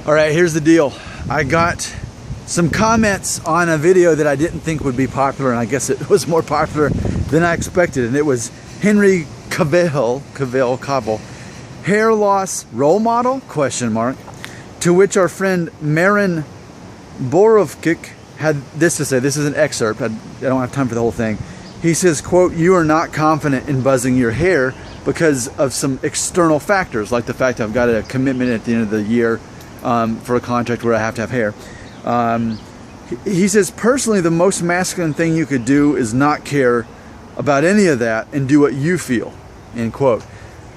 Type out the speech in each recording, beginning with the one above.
All right, here's the deal. I got some comments on a video that I didn't think would be popular, and I guess it was more popular than I expected. And it was Henry Cavill, hair loss role model? ? To which our friend Marin Borovkic had this to say. This is an excerpt. I don't have time for the whole thing. He says, quote, "You are not confident in buzzing your hair because of some external factors, like the fact I've got a commitment at the end of the year for a contract where I have to have hair." He says, "Personally, the most masculine thing you could do is not care about any of that and do what you feel," end quote.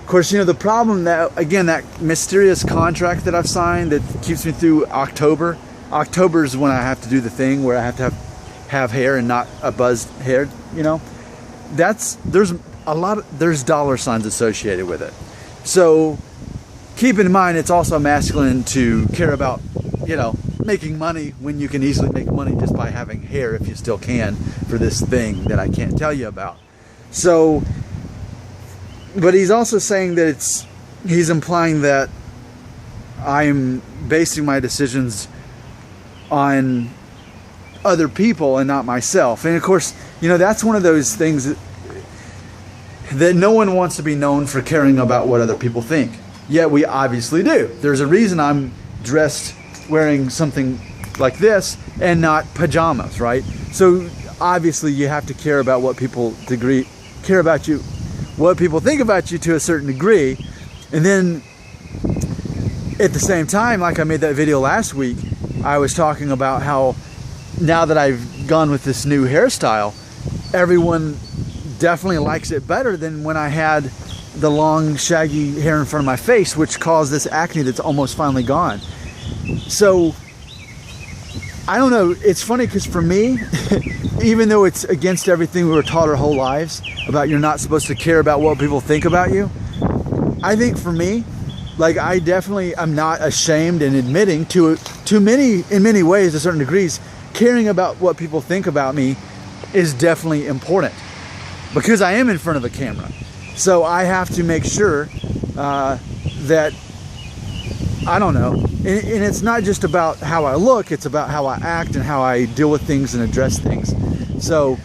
Of course, you know, the problem that, again, that mysterious contract that I've signed that keeps me through October is when I have to do the thing where I have to have hair and not a buzzed hair, you know, there's dollar signs associated with it. So keep in mind, it's also masculine to care about, you know, making money when you can easily make money just by having hair, if you still can, for this thing that I can't tell you about. So, but he's also saying that he's implying that I'm basing my decisions on other people and not myself. And of course, you know, that's one of those things that no one wants to be known for caring about what other people think. Yet we obviously do. There's a reason I'm dressed wearing something like this and not pajamas, right? So obviously you have to care about what people care about you, what people think about you to a certain degree. And then at the same time, like I made that video last week, I was talking about how now that I've gone with this new hairstyle, everyone definitely likes it better than when I had the long shaggy hair in front of my face, which caused this acne that's almost finally gone. So I don't know, it's funny because for me, even though it's against everything we were taught our whole lives about you're not supposed to care about what people think about you, I think for me, like, I definitely am not ashamed in admitting in many ways, to certain degrees, caring about what people think about me is definitely important because I am in front of a camera. So I have to make sure that, I don't know, and it's not just about how I look, it's about how I act and how I deal with things and address things. So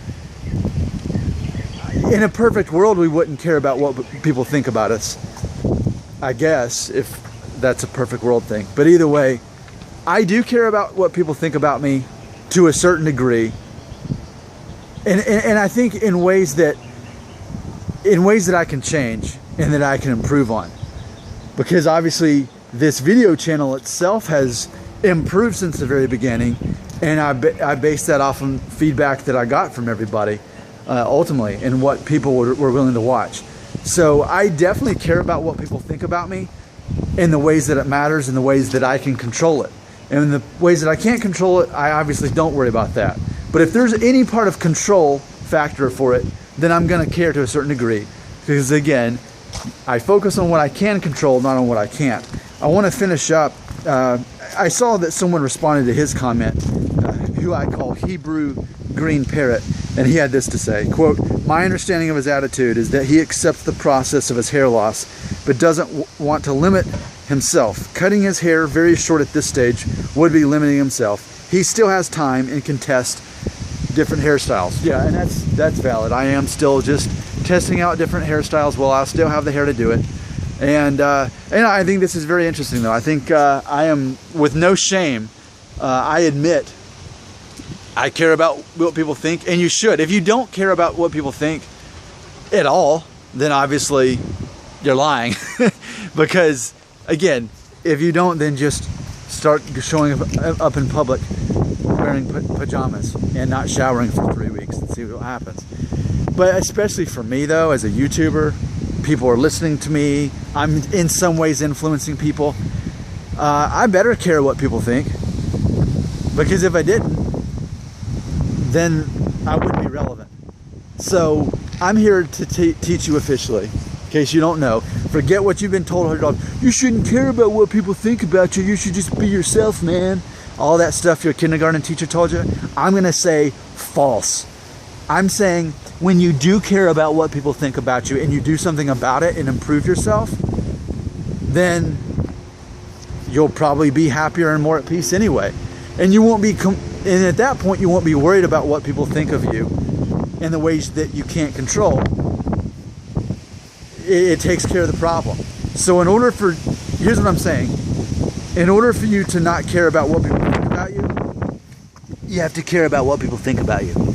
in a perfect world, we wouldn't care about what people think about us, I guess, if that's a perfect world thing. But either way, I do care about what people think about me to a certain degree. And I think in ways that I can change and that I can improve on. Because obviously this video channel itself has improved since the very beginning, and I based that off of feedback that I got from everybody ultimately, and what people were willing to watch. So I definitely care about what people think about me in the ways that it matters, in the ways that I can control it. And in the ways that I can't control it, I obviously don't worry about that. But if there's any part of control factor for it, then I'm going to care to a certain degree. Because again, I focus on what I can control, not on what I can't. I want to finish up. I saw that someone responded to his comment, who I call Hebrew Green Parrot, and he had this to say, quote, "My understanding of his attitude is that he accepts the process of his hair loss, but doesn't want to limit himself. Cutting his hair very short at this stage would be limiting himself. He still has time and can test different hairstyles." Yeah, and that's valid. I am still just testing out different hairstyles while I still have the hair to do it. And I think this is very interesting, though. I think I am, with no shame, I admit I care about what people think, and you should. If you don't care about what people think at all, then obviously you're lying. Because, again, if you don't, then just start showing up in public wearing pajamas and not showering for 3 weeks and see what happens. But especially for me, though, as a YouTuber, people are listening to me. I'm in some ways influencing people. I better care what people think, because if I didn't, then I wouldn't be relevant. So I'm here to teach you officially, in case you don't know. Forget what you've been told 100 times. You shouldn't care about what people think about you. You should just be yourself, man. All that stuff your kindergarten teacher told you. I'm going to say false. I'm saying when you do care about what people think about you and you do something about it and improve yourself, then you'll probably be happier and more at peace anyway. And you won't be, and at that point, you won't be worried about what people think of you in the ways that you can't control. It takes care of the problem. So here's what I'm saying. In order for you to not care about what people think about you, you have to care about what people think about you.